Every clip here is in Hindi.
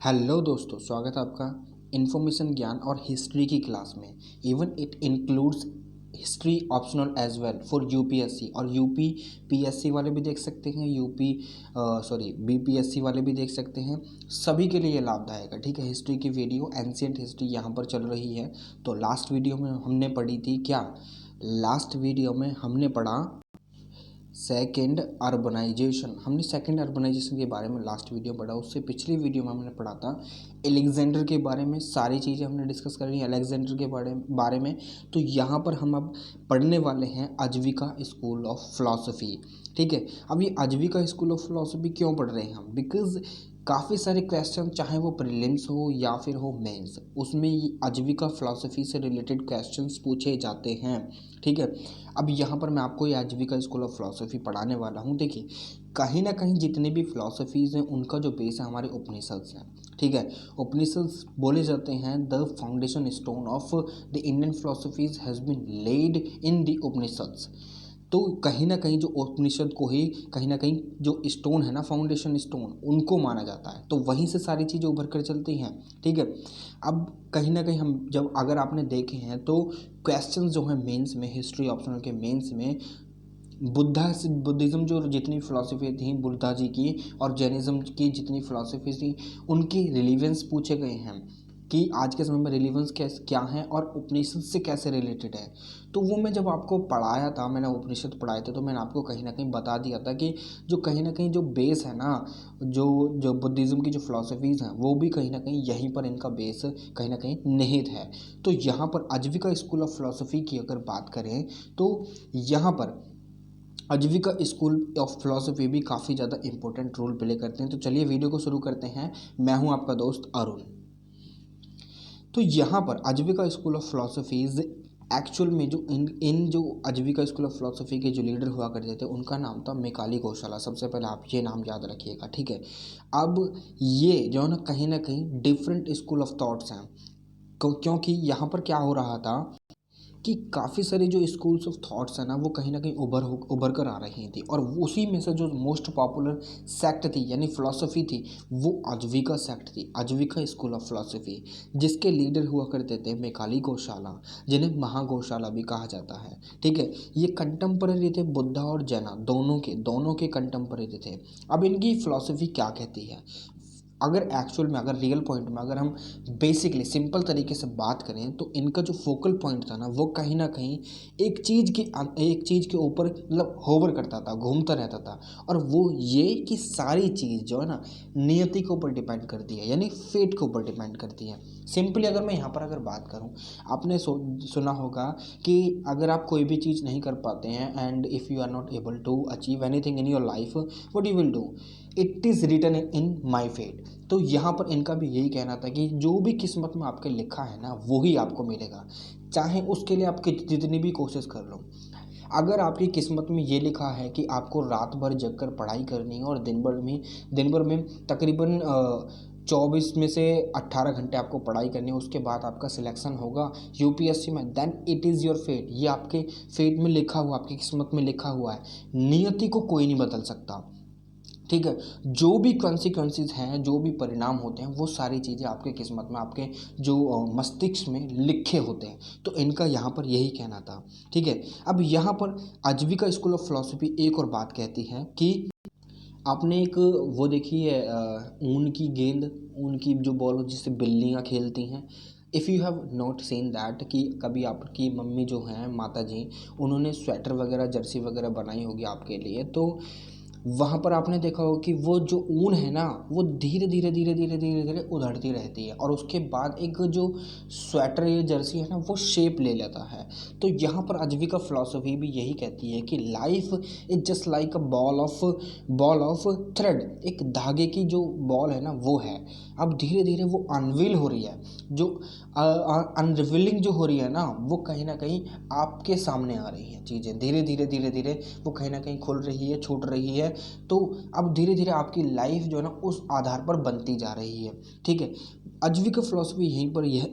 हेलो दोस्तों, स्वागत है आपका इन्फॉर्मेशन ज्ञान और हिस्ट्री की क्लास में। Even it includes history optional as well for UPSC और यूपी पीएससी वाले भी देख सकते हैं, बीपीएससी वाले भी देख सकते हैं। सभी के लिए लाभदायक है। ठीक है, हिस्ट्री की वीडियो एंशिएंट हिस्ट्री यहाँ पर चल रही है। तो लास्ट वीडियो में हमने पढ़ी थी क्या? लास्ट वीडियो में हमने पढ़ा सेकेंड अर्बनाइजेशन। हमने सेकेंड अर्बनाइजेशन के बारे में लास्ट वीडियो पढ़ा। उससे पिछली वीडियो में हमने पढ़ा था एलेक्जेंडर के बारे में। सारी चीज़ें हमने डिस्कस कर ली एलेक्जेंडर के बारे में। तो यहाँ पर हम अब पढ़ने वाले हैं आजीविका स्कूल ऑफ फिलॉसफी। ठीक है, अब ये आजीविका स्कूल ऑफ फिलॉसफी क्यों पढ़ रहे हैं हम? बिकॉज काफ़ी सारे क्वेश्चन, चाहे वो प्रीलिम्स हो या फिर हो मेंस, उसमें आजीविका फिलॉसफी से रिलेटेड क्वेश्चंस पूछे जाते हैं। ठीक है, अब यहाँ पर मैं आपको ये आजीविका स्कूल ऑफ फिलॉसफी पढ़ाने वाला हूँ। देखिए, कहीं ना कहीं जितने भी फिलॉसफीज़ हैं उनका जो बेस है हमारे उपनिषद्स हैं। ठीक है, उपनिषद्स बोले जाते हैं the foundation stone of the Indian philosophies has been laid in the Upanishads. तो कहीं ना कहीं जो उपनिषद को ही कहीं ना कहीं जो स्टोन है ना, फाउंडेशन स्टोन, उनको माना जाता है। तो वहीं से सारी चीज़ें उभर कर चलती हैं। ठीक है, अब कहीं ना कहीं हम जब अगर आपने देखे हैं तो क्वेश्चन जो हैं मेंस में, हिस्ट्री ऑप्शनल के मेंस में, बुद्धिज़्म जो जितनी फ़िलासफ़ी थी बुद्धा जी की और जैनिज़्म की जितनी फ़िलासफ़ी थी, उनकी रिलीवेंस पूछे गए हैं कि आज के समय में रिलीवेंस क्या है और उपनिषद से कैसे रिलेटेड है। तो वो मैं जब आपको पढ़ाया था, मैंने उपनिषद पढ़ाए थे, तो मैंने आपको कहीं ना कहीं बता दिया था कि जो कहीं ना कहीं जो बेस है ना, जो बुद्धिज़्म की जो फ़िलासफ़ीज़ हैं वो भी कहीं ना कहीं यहीं पर इनका बेस कहीं ना कहीं निहित है। तो यहाँ पर आजीविका स्कूल ऑफ फिलॉसफी की अगर बात करें तो यहाँ पर आजीविका स्कूल ऑफ फिलॉसफी भी काफ़ी ज़्यादा इंपॉर्टेंट रोल प्ले करते हैं। तो चलिए वीडियो को शुरू करते हैं। मैं हूं आपका दोस्त अरुण। तो यहाँ पर आजीविका स्कूल ऑफ फिलॉसफीज एक्चुअल में जो इन जो आजीविका स्कूल ऑफ फिलॉसफी के जो लीडर हुआ करते थे उनका नाम था मैकाले गौशाला। सबसे पहले आप ये नाम याद रखिएगा। ठीक है, अब ये जो है ना कहीं डिफरेंट स्कूल ऑफ थॉट्स हैं, क्योंकि यहाँ पर क्या हो रहा था कि काफ़ी सारे जो स्कूल्स ऑफ थॉट्स हैं ना वो कहीं ना कहीं उभर कर आ रही थी। और उसी में से जो मोस्ट पॉपुलर सेक्ट थी यानी फिलॉसफी थी वो आजीविका सेक्ट थी, आजीविका स्कूल ऑफ फिलॉसफी, जिसके लीडर हुआ करते थे मैकाले गौशाला, जिन्हें महागौशाला भी कहा जाता है। ठीक है, ये कंटेम्पररी थे बुद्धा और जैना दोनों के कंटेम्पररी थे। अब इनकी फिलॉसफी क्या कहती है? अगर एक्चुअल में, अगर रियल पॉइंट में, अगर हम बेसिकली सिंपल तरीके से बात करें तो इनका जो फोकल पॉइंट था ना वो कहीं ना कहीं एक चीज़ के ऊपर मतलब होवर करता था, घूमता रहता था। और वो ये कि सारी चीज़ जो है ना नियति के ऊपर डिपेंड करती है, यानी फेट के ऊपर डिपेंड करती है। सिंपली अगर मैं यहाँ पर अगर बात करूँ, आपने सुना होगा कि अगर आप कोई भी चीज़ नहीं कर पाते हैं and if you are not able to achieve anything in your life, what you will do? It is written in my fate. तो यहाँ पर इनका भी यही कहना था कि जो भी किस्मत में आपके लिखा है ना वो ही आपको मिलेगा, चाहे उसके लिए आपकी जितनी भी कोशिश कर लो। अगर आपकी किस्मत में ये लिखा है कि आपको रात भर जग कर पढ़ाई करनी है और दिन भर में तकरीबन 24 में से 18 घंटे आपको पढ़ाई करनी है, उसके बाद आपका सिलेक्शन होगा यूपीएससी में, then it is your fate. ये आपके फेट में लिखा हुआ, आपकी किस्मत में लिखा हुआ है। नियति को कोई नहीं बदल सकता। ठीक है, जो भी कॉन्सिक्वेंसेस हैं, जो भी परिणाम होते हैं, वो सारी चीज़ें आपके किस्मत में, आपके जो मस्तिष्क में लिखे होते हैं। तो इनका यहाँ पर यही कहना था। ठीक है, अब यहाँ पर आजीविका स्कूल ऑफ फिलॉसफी एक और बात कहती है कि आपने एक वो देखी है ऊन की गेंद, ऊन की जो बॉल जिससे बिल्लियाँ खेलती हैं। If you have not seen that, कि कभी आपकी मम्मी जो हैं, माता जी, उन्होंने स्वेटर वगैरह, जर्सी वगैरह बनाई होगी आपके लिए, तो वहाँ पर आपने देखा होगा कि वो जो ऊन है ना वो धीरे धीरे उधड़ती रहती है और उसके बाद एक जो स्वेटर या जर्सी है ना वो शेप ले लेता है। तो यहाँ पर आजीविका फिलॉसफी भी यही कहती है कि life is just like a ball of thread. एक धागे की जो बॉल है ना वो है, अब धीरे धीरे वो अनवील हो रही है, जो अनरिवीलिंग जो हो रही है ना वो कहीं ना कहीं आपके सामने आ रही है। चीज़ें धीरे धीरे वो कहीं ना कहीं खुल रही है, छूट रही है। तो अब धीरे धीरे आपकी लाइफ जो है ना उस आधार पर बनती जा रही है। ठीक है, आजीविका फिलॉसफी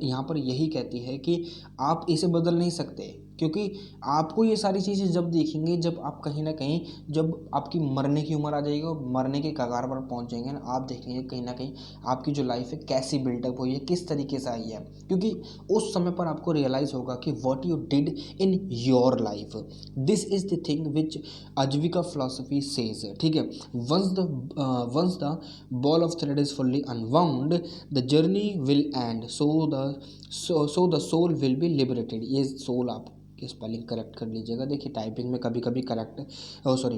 यहाँ पर यही कहती है कि आप इसे बदल नहीं सकते, क्योंकि आपको ये सारी चीज़ें जब देखेंगे जब आप कहीं ना कहीं, जब आपकी मरने की उम्र आ जाएगी और मरने के कगार पर पहुंच जाएंगे ना, आप देखेंगे कहीं ना कहीं आपकी जो लाइफ है कैसी बिल्डअप हुई है, किस तरीके से आई है। क्योंकि उस समय पर आपको रियलाइज़ होगा कि what you did in your life, this is the thing which Ajivika philosophy says. ठीक है, once the ball of thread is fully unwound the journey will end, so the soul will be liberated. ये सोल आप की स्पेलिंग करेक्ट कर लीजिएगा। देखिए टाइपिंग में कभी कभी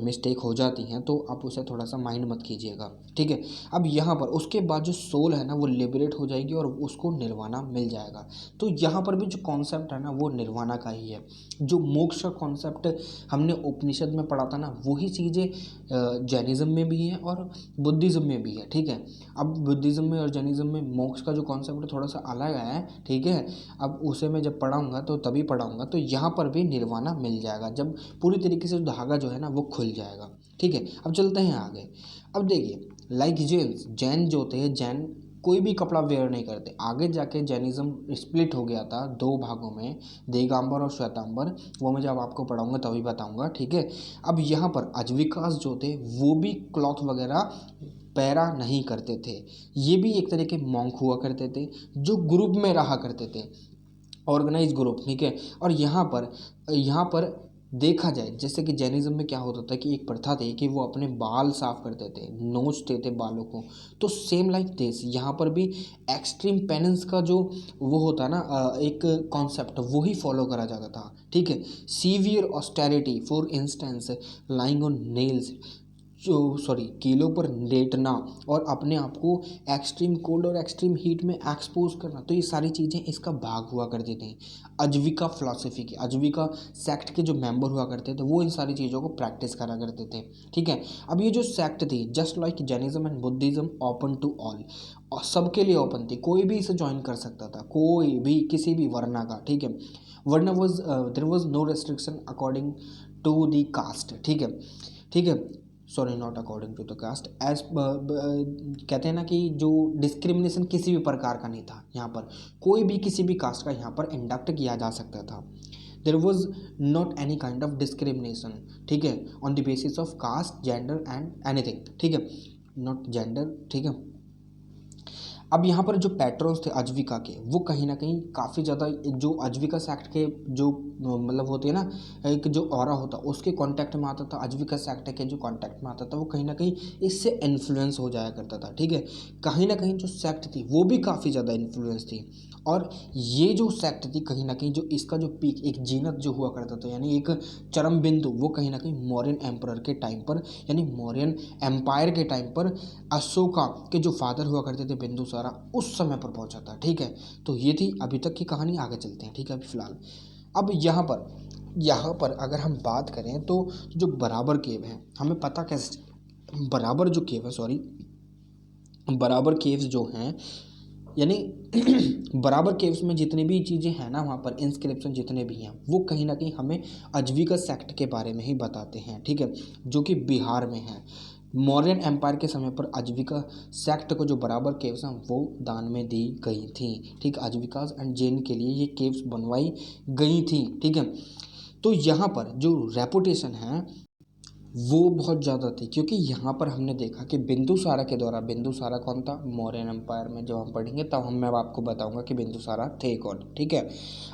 मिस्टेक हो जाती हैं, तो आप उसे थोड़ा सा माइंड मत कीजिएगा। ठीक है, अब यहाँ पर उसके बाद जो सोल है ना वो लिबरेट हो जाएगी और उसको निर्वाणा मिल जाएगा। तो यहाँ पर भी जो कॉन्सेप्ट है ना वो निर्वाणा का ही है। जो मोक्ष का कॉन्सेप्ट हमने उपनिषद में पढ़ा था ना, वही चीज़ें जैनिज़्म में भी हैं और बुद्धिज़्म में भी है। ठीक है, अब बुद्धिज़्म में और जैनिज़्म में मोक्ष का जो कॉन्सेप्ट थोड़ा सा अलग है। ठीक है, अब उसे मैं जब पढ़ाऊँगा तो तभी पढ़ाऊँगा। तो यहाँ पर भी निर्वाणा मिल जाएगा जब पूरी तरीके से धागा जो है ना वो खुल जाएगा। ठीक है, अब चलते हैं आगे। अब देखिए लाइक जैन जो होते हैं, जैन कोई भी कपड़ा वेयर नहीं करते। आगे जाके जैनिज़्म स्प्लिट हो गया था 2 भागों में, दिगंबर और श्वेतांबर, वो मैं जब आपको पढ़ाऊंगा तभी बताऊंगा। ठीक है, अब यहाँ पर अजविकास जो थे वो भी क्लॉथ वगैरह पैरा नहीं करते थे। ये भी एक तरह के मॉन्क हुआ करते थे जो ग्रुप में रहा करते थे, ऑर्गेनाइज ग्रुप। ठीक है, और यहाँ पर देखा जाए जैसे कि जैनिज़्म में क्या होता था कि एक प्रथा थी कि वो अपने बाल साफ करते थे, नोचते थे बालों को। तो सेम लाइक दिस यहाँ पर भी एक्सट्रीम पेनेंस का जो वो होता है ना एक कॉन्सेप्ट, वही फॉलो करा जाता था। ठीक है, severe austerity for instance lying on nails, कीलों पर लेटना और अपने आप को एक्सट्रीम कोल्ड और एक्सट्रीम हीट में एक्सपोज करना, तो ये सारी चीज़ें इसका भाग हुआ करती थी अजविका फिलॉसफी की। अजविका सेक्ट के जो मेंबर हुआ करते थे वो इन सारी चीज़ों को प्रैक्टिस करा करते थे। ठीक है, अब ये जो सेक्ट थी just like Jainism and Buddhism open to all, और सबके लिए ओपन थी, कोई भी इसे ज्वाइन कर सकता था, कोई भी किसी भी वर्णा का। ठीक है, varna was there was no restriction according to the caste. ठीक है, ठीक है, sorry not according to the caste, as कहते हैं ना कि जो डिस्क्रिमिनेशन किसी भी प्रकार का नहीं था। यहाँ पर कोई भी किसी भी कास्ट का यहाँ पर इंडक्ट किया जा सकता था। There was not any kind of discrimination. ठीक है, on the basis of caste, gender and anything. ठीक है, नॉट जेंडर। ठीक है, अब यहाँ पर जो पैट्रॉन्स थे अजविका के, वो कहीं ना कहीं काफ़ी ज़्यादा जो अजविका सेक्ट के जो मतलब होते हैं ना, एक जो ऑरा होता उसके कांटेक्ट में आता था, अजविका सेक्ट के जो कांटेक्ट में आता था वो कहीं ना कहीं इससे इन्फ्लुएंस हो जाया करता था। ठीक है, कहीं ना कहीं जो सेक्ट थी वो भी काफ़ी ज़्यादा इन्फ्लुएंस थी। और ये जो सेक्ट थी कहीं ना कहीं जो इसका जो पीक एक जीनत जो हुआ करता था, यानी एक चरम बिंदु, वो कहीं ना कहीं मौर्यन एम्परर के टाइम पर, यानी मौर्यन एम्पायर के टाइम पर अशोका के जो फादर हुआ करते थे बिंदुसारा, उस समय पर पहुंचा था। ठीक है, तो ये थी अभी तक की कहानी। आगे चलते हैं। ठीक है, अभी फिलहाल अब यहाँ पर अगर हम बात करें तो जो बराबर केव है, हमें पता कैसे बराबर जो केव है, बराबर केव्स जो हैं, यानी बराबर केव्स में जितनी भी चीज़ें हैं ना, वहाँ पर इंस्क्रिप्शन जितने भी हैं वो कहीं ना कहीं हमें अजविका सेक्ट के बारे में ही बताते हैं। ठीक है, जो कि बिहार में है। मौर्यन एम्पायर के समय पर अजविका सेक्ट को जो बराबर केव्स हैं वो दान में दी गई थी। ठीक, अजविकास एंड जैन के लिए ये केव्स बनवाई गई थी। ठीक है, तो यहाँ पर जो रेपुटेशन है वो बहुत ज़्यादा थी, क्योंकि यहाँ पर हमने देखा कि बिंदुसारा के द्वारा, बिंदुसारा कौन था मौर्यन एम्पायर में, जब हम पढ़ेंगे तब मैं आपको बताऊंगा कि बिंदुसारा थे कौन। ठीक है,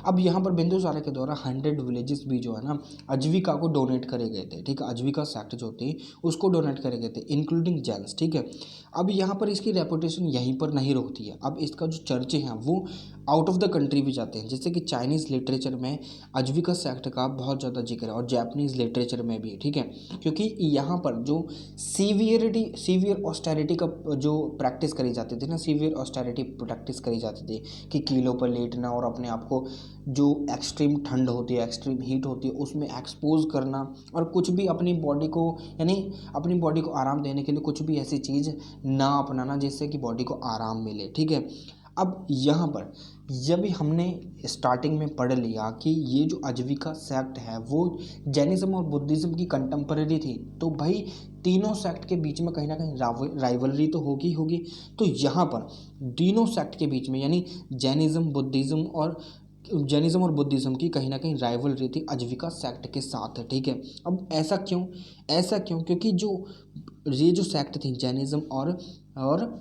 अब यहाँ पर बिंदुसारा के द्वारा 100 विलेजेस भी जो है ना अजविका को डोनेट करे गए थे। ठीक है, अजविका सेक्ट जो थी उसको डोनेट करे गए थे, इंक्लूडिंग जैन्स। ठीक है, अब यहाँ पर इसकी रेपुटेशन यहीं पर नहीं रुकती है, अब इसका जो चर्चे हैं वो आउट ऑफ द कंट्री भी जाते हैं। जैसे कि चाइनीज़ लिटरेचर में अजविका सेक्ट का बहुत ज़्यादा जिक्र है और जापानीज़ लिटरेचर में भी। ठीक है, क्योंकि यहाँ पर जो सीवियर ऑस्टेरिटी का जो प्रैक्टिस करी जाती थी ना, सीवियर ऑस्टेरिटी प्रैक्टिस करी जाती थी कि कीलों पर लेटना और अपने आप को जो एक्सट्रीम ठंड होती है, एक्सट्रीम हीट होती है, उसमें एक्सपोज करना, और कुछ भी अपनी बॉडी को, यानी अपनी बॉडी को आराम देने के लिए कुछ भी ऐसी चीज़ ना अपनाना जिससे कि बॉडी को आराम मिले। ठीक है, अब यहाँ पर जब भी हमने स्टार्टिंग में पढ़ लिया कि ये जो अजविका सेक्ट है वो जैनिज्म और बुद्धिज्म की कंटेम्पररी थी, तो भाई तीनों सेक्ट के बीच में कहीं ना कहीं राइवलरी तो होगी। तो यहाँ पर तीनों सेक्ट के बीच में, यानी जैनिज्म, बुद्धिज्म और जैनिज्म और बुद्धिज़्म की कहीं ना कहीं राइवलरी थी अजविका सेक्ट के साथ, ठीक है। अब ऐसा क्यों क्योंकि ये जो सेक्ट थी जैनिज्म और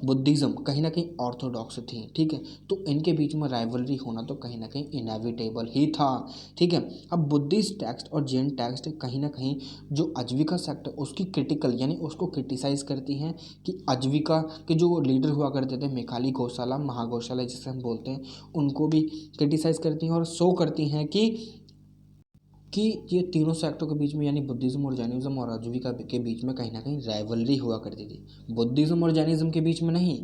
बुद्धिज़्म कहीं ना कहीं ऑर्थोडॉक्स थी, ठीक है। तो इनके बीच में राइवलरी होना तो कहीं ना कहीं इनएविटेबल ही था, ठीक है। अब बुद्धिस्ट टेक्स्ट और जैन टेक्स्ट कहीं ना कहीं जो अजविका सेक्ट उसकी क्रिटिकल यानी उसको क्रिटिसाइज करती हैं कि अजविका के जो लीडर हुआ करते थे मेखाली गौशाला महागौशाला जिसे हम बोलते हैं, उनको भी क्रिटिसाइज करती हैं और शो करती हैं कि ये तीनों सेक्टों के बीच में यानी बुद्धिज़्म और जैनिज्म और अजविका के बीच में कहीं ना कहीं राइवलरी हुआ करती थी। बुद्धिज़्म और जैनिज्म के बीच में नहीं,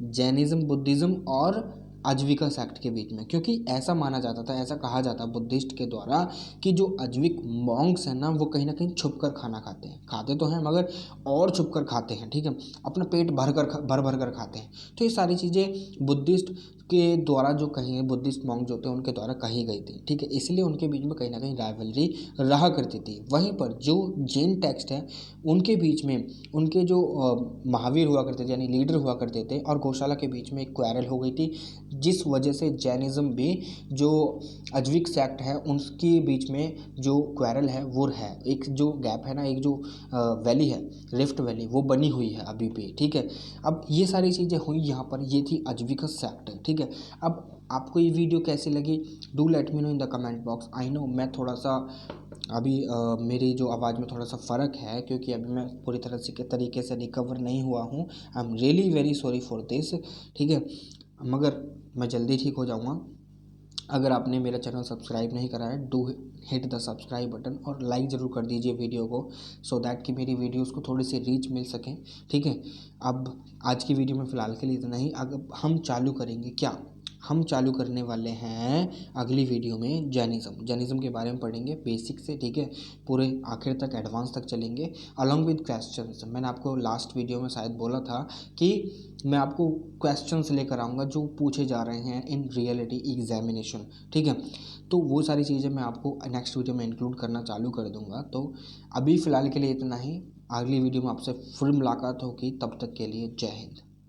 जैनिज्म बुद्धिज़्म और अजविका सेक्ट के बीच में, क्योंकि ऐसा माना जाता था, ऐसा कहा जाता बुद्धिस्ट के द्वारा कि जो अजविक मॉन्क्स हैं ना वो कहीं ना कहीं छुप कर खाना खाते तो हैं मगर और छुप कर खाते हैं, ठीक है। अपना पेट भर कर खाते हैं। तो ये सारी चीज़ें बुद्धिस्ट के द्वारा जो कहीं बुद्धिस्ट मॉन्क जो थे उनके द्वारा कही गई थी, ठीक है। इसलिए उनके बीच में कहीं ना कहीं राइवलरी रहा करती थी। वहीं पर जो जैन टेक्स्ट है उनके बीच में उनके जो महावीर हुआ करते थे यानी लीडर हुआ करते थे और गौशाला के बीच में एक क्वारल हो गई थी, जिस वजह से जैनिज्म भी जो अजविक सेक्ट है उनके बीच में जो क्वारल है वो है, एक जो गैप है ना, एक जो वैली है रिफ्ट वैली वो बनी हुई है अभी भी, ठीक है। अब ये सारी चीज़ें हुई यहाँ पर, ये थी अजविका सेक्ट, ठीक है। अब आपको ये वीडियो कैसी लगी do let me know in the comment box. I know मैं थोड़ा सा अभी मेरी जो आवाज़ में थोड़ा सा फ़र्क है क्योंकि अभी मैं पूरी तरह से के तरीके से रिकवर नहीं हुआ हूँ। I am really very sorry for this, ठीक है, मगर मैं जल्दी ठीक हो जाऊँगा। अगर आपने मेरा चैनल सब्सक्राइब नहीं करा है do hit the subscribe button और लाइक ज़रूर कर दीजिए वीडियो को, सो दैट कि मेरी वीडियोस को थोड़ी सी रीच मिल सके, ठीक है। अब आज की वीडियो में फ़िलहाल के लिए इतना ही। अगर हम चालू करेंगे क्या, हम चालू करने वाले हैं अगली वीडियो में जैनिज्म के बारे में पढ़ेंगे बेसिक से, ठीक है, पूरे आखिर तक एडवांस तक चलेंगे अलॉन्ग विद क्वेश्चंस। मैंने आपको लास्ट वीडियो में शायद बोला था कि मैं आपको क्वेश्चंस लेकर आऊँगा जो पूछे जा रहे हैं इन रियलिटी एग्जामिनेशन, ठीक है। तो वो सारी चीज़ें मैं आपको नेक्स्ट वीडियो में इंक्लूड करना चालू कर दूँगा। तो अभी फ़िलहाल के लिए इतना ही, अगली वीडियो में आपसे फिर मुलाकात होगी, तब तक के लिए जय हिंद।